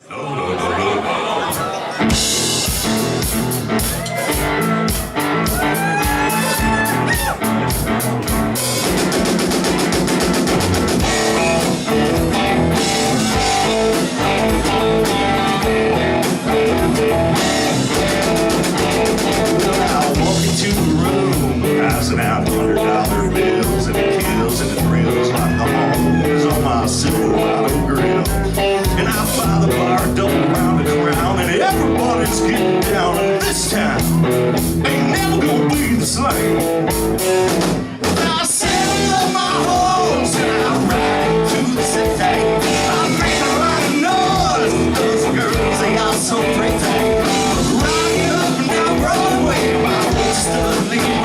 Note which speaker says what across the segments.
Speaker 1: Passing out $100 bills, and it kills and it thrills like the homes on my Silverado grill. And I buy the bar, double round and crown, and everybody's getting down. And this time ain't never gonna be the same. I saddle up my horse and I ride to the city. I make a lot of noise, those girls they are so pretty. Riding up and down Broadway, my horse still leaving.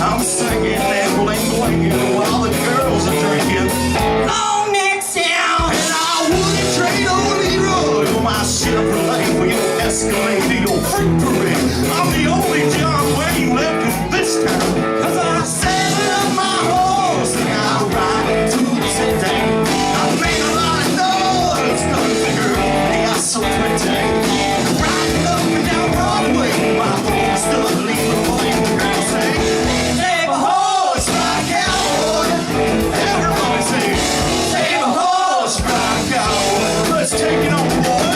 Speaker 1: I'm singing and bling-blinging while the girls are drinking Long Neck Sound. And I wouldn't trade old Leroy for my Chevrolet for your Escalade, your freak parade. I'm the only John Wayne left in this town, 'cause I saddle up my horse and I ride to the city. I make a lot of noise 'cause the girls, they are so pretty. Riding up and down Broadway, my horse still leaving for you girls say. Take it on, boy.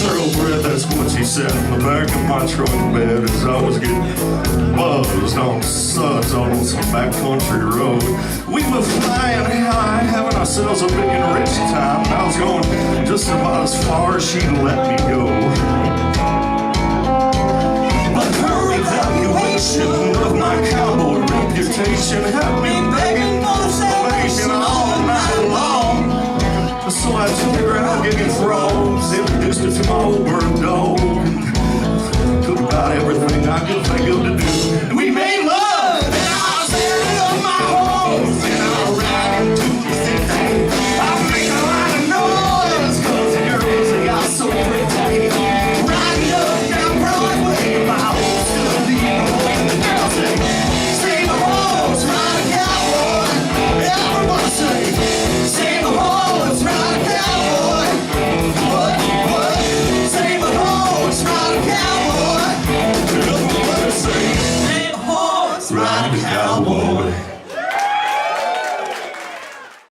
Speaker 1: Thoroughbred, that's what she said in the back of my truck bed as I was getting buzzed on suds on some backcountry road. We were flying high, having ourselves a big and rich time. And I was going just about as far as she'd let me go. But her evaluation of my cowboy reputation had me begging for salvation all night long. So I took her out getting frogs, introduced her to my old bird dog, took about everything I could think of to do. And we made love, and I saddled up my horse, and I ride to the city. I make a lot of noise, 'cause the girls, they are so pretty. Riding up down Broadway, my horse still leaving when the girls say, save a horse, ride a cowboy. Everyone say, save a horse, ride a cowboy. What? Save a horse, ride a cowboy. Everyone say, save a horse, ride a cowboy.